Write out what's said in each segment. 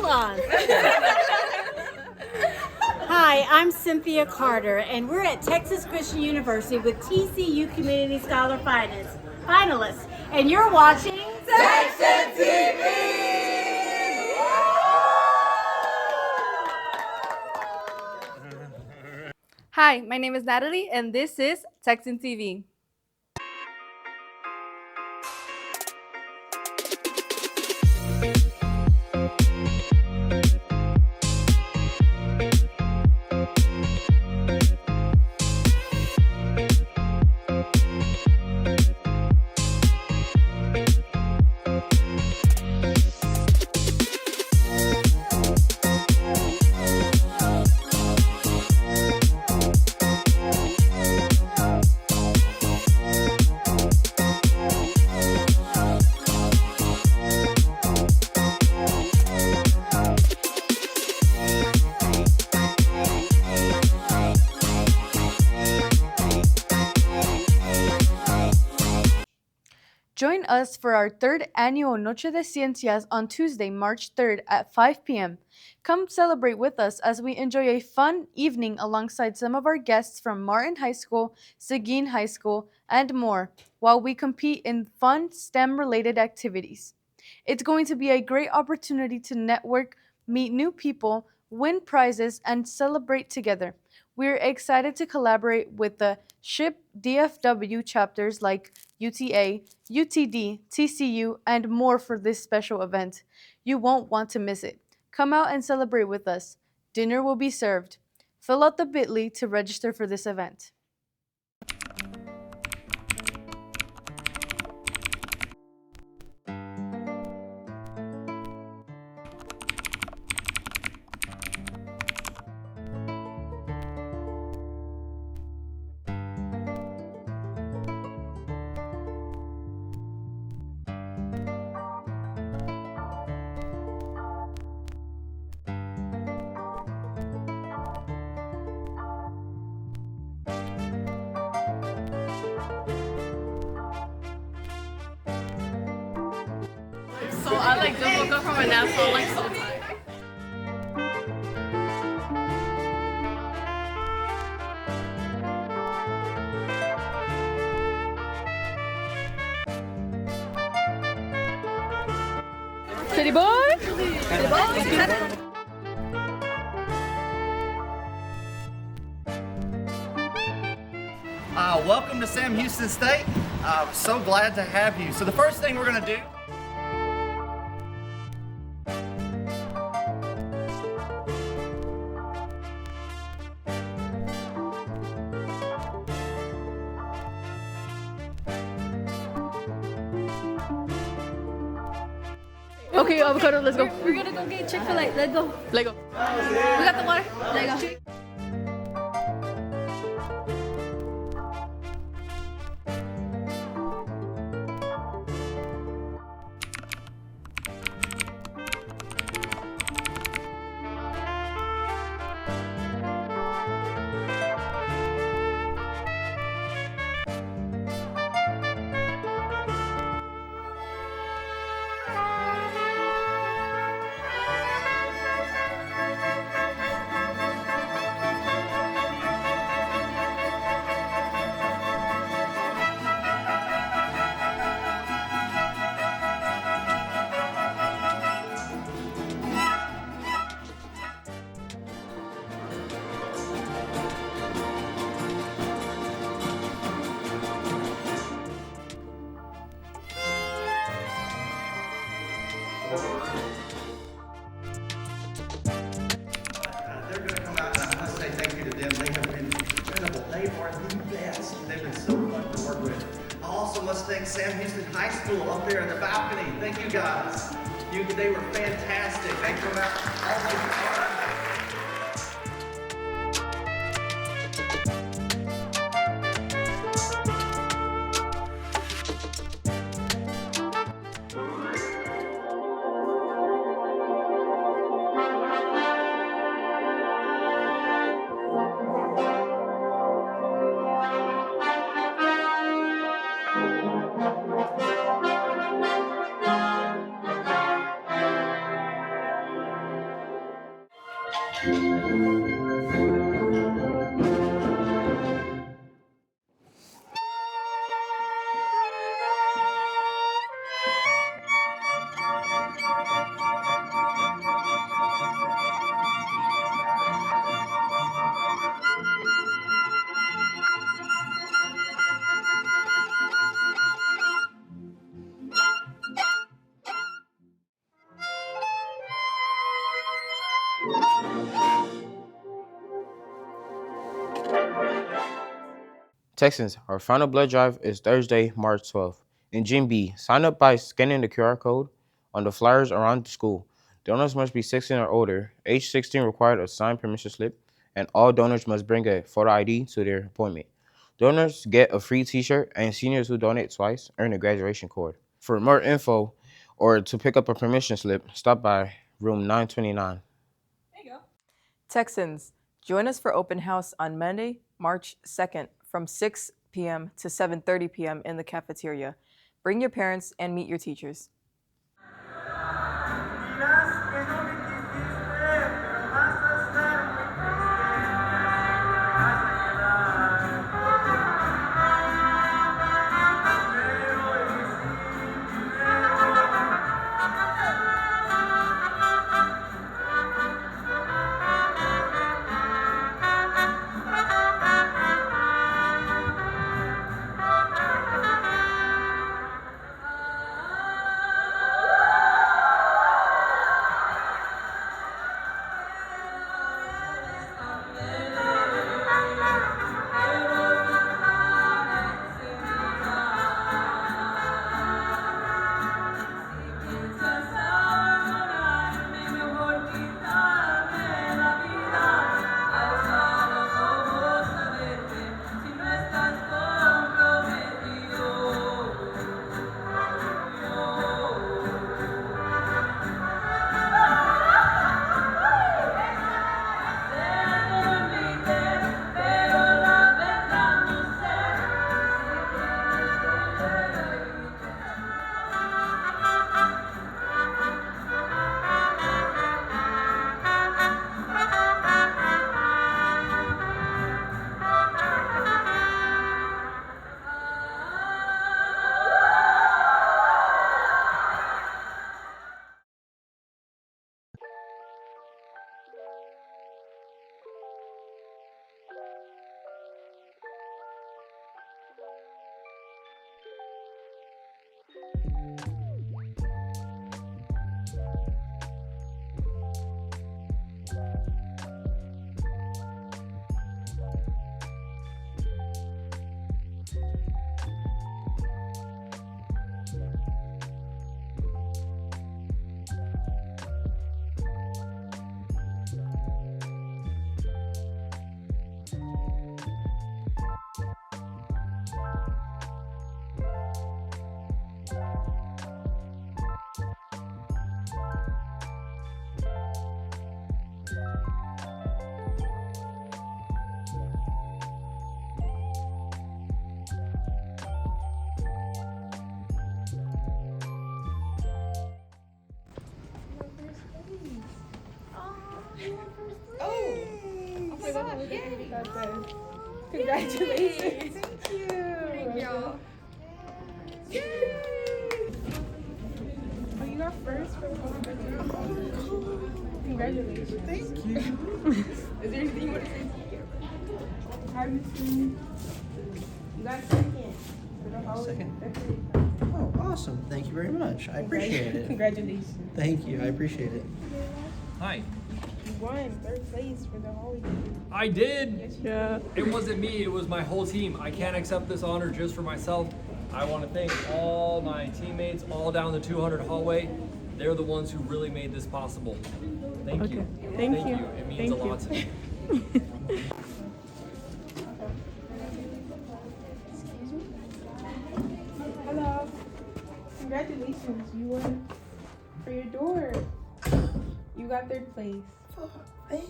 on. Hi, I'm Cynthia Carter, and we're at Texas Christian University with TCU Community Scholar finalists, and you're watching TexanTV! Hi, my name is Natalie, and this is TexanTV. Join us for our third annual Noche de Ciencias on Tuesday, March 3rd at 5 p.m. Come celebrate with us as we enjoy a fun evening alongside some of our guests from Martin High School, Seguin High School, and more, while we compete in fun STEM-related activities. It's going to be a great opportunity to network, meet new people, win prizes, and celebrate together. We're excited to collaborate with the SHIP DFW chapters like UTA, UTD, TCU, and more for this special event. You won't want to miss it. Come out and celebrate with us. Dinner will be served. Fill out the bit.ly to register for this event. So I just woke up from a nap, so I'm so tired. City boy! City boy! Welcome to Sam Houston State. I'm so glad to have you. So the first thing we're going to do Okay, avocado, let's go. We're gonna go get Chick-fil-A. Let's go. Let go. We got the water. Let's go. they're going to come out, and I must say thank you to them. They have been incredible. They are the best. They've been so fun to work with. I also must thank Sam Houston High School up there in the balcony. Thank you guys. They were fantastic. They come out. Texans, our final blood drive is Thursday, March 12th. In Gym B, sign up by scanning the QR code on the flyers around the school. Donors must be 16 or older, age 16 required a signed permission slip, and all donors must bring a photo ID to their appointment. Donors get a free t-shirt, and seniors who donate twice earn a graduation cord. For more info or to pick up a permission slip, stop by room 929. Texans, join us for open house on Monday, March 2nd from 6 p.m. to 7:30 p.m. in the cafeteria. Bring your parents and meet your teachers. Congratulations. Thank you. Thank y'all. Yay. Oh, you got first for congratulations. Thank you. Is there anything you want to say? Have you seen? You got second. Second? Oh, awesome. Thank you very much. I appreciate it. Congratulations. Thank you. I appreciate it. Hi. You won third place for the Holly. I did. Yes, yeah. It wasn't me, it was my whole team. I can't accept this honor just for myself. I want to thank all my teammates all down the 200 hallway. They're the ones who really made this possible. Thank you. Thank you. It means a lot to me. Excuse me. Hello. Congratulations. You won for your door. You got third place. Oh, thank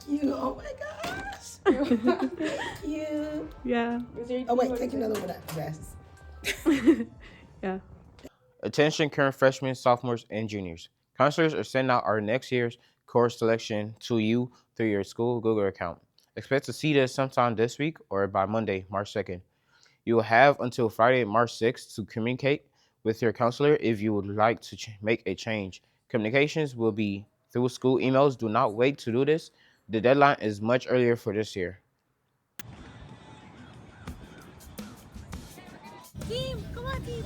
you. Oh my gosh. Thank you. Yeah. Oh wait, take another one out. Yes. Yeah. Attention current freshmen, sophomores, and juniors. Counselors are sending out our next year's course selection to you through your school Google account. Expect to see this sometime this week or by Monday, March 2nd. You will have until Friday, March 6th to communicate with your counselor if you would like to make a change. Communications will be through school emails. Do not wait to do this. The deadline is much earlier for this year. Team, come on, team.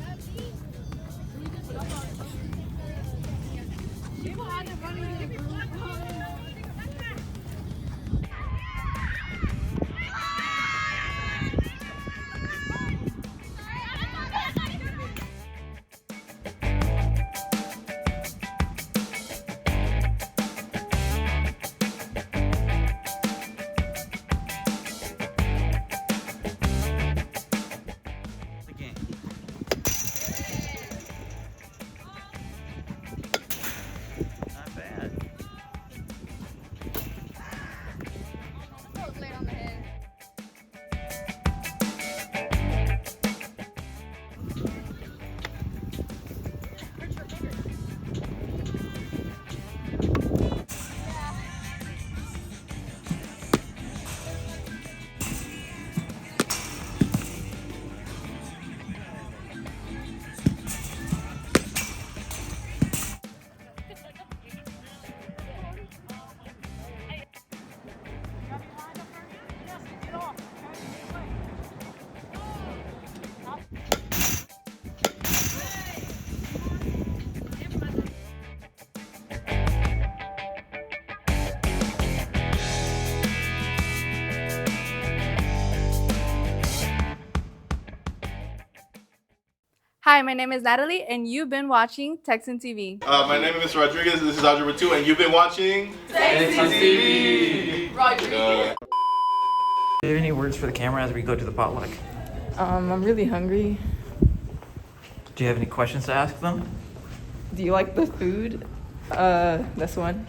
Not bad. Hi, my name is Natalie, and you've been watching TexanTV. My name is Mr. Rodriguez. This is Algebra 2, and you've been watching TexanTV. Rodriguez. Do you have any words for the camera as we go to the potluck? I'm really hungry. Do you have any questions to ask them? Do you like the food? This one.